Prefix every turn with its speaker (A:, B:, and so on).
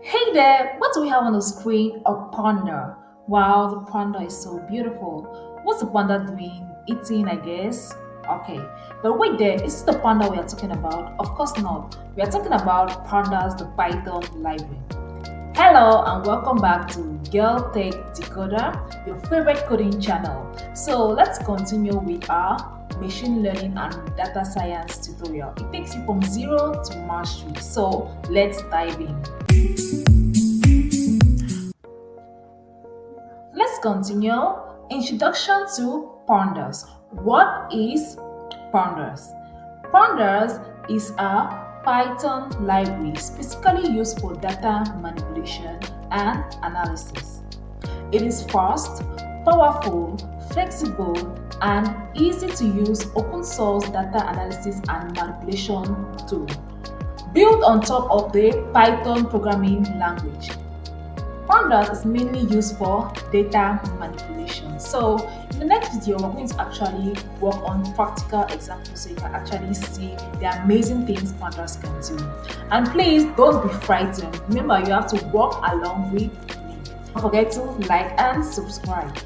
A: Hey there, what do we have on the screen? A panda. Wow, the panda is so beautiful. What's the panda doing? Eating, I guess. Okay, but wait there, is this the panda we are talking about? Of course not. We are talking about Pandas, the Python library. Hello and welcome back to Girl Tech Decoder, your favorite coding channel. So let's continue with our machine learning and data science tutorial. It takes you from zero to mastery. So let's dive in. Let's continue. Introduction to Pandas. What is Pandas? Pandas is a Python library specifically used for data manipulation and analysis. It is fast, powerful, flexible, and easy to use open source data analysis and manipulation tool. Built on top of the Python programming language. Pandas is mainly used for data manipulation. So in the next video, we're going to actually work on practical examples so you can actually see the amazing things Pandas can do. And please don't be frightened. Remember, you have to walk along with me. Don't forget to like and subscribe.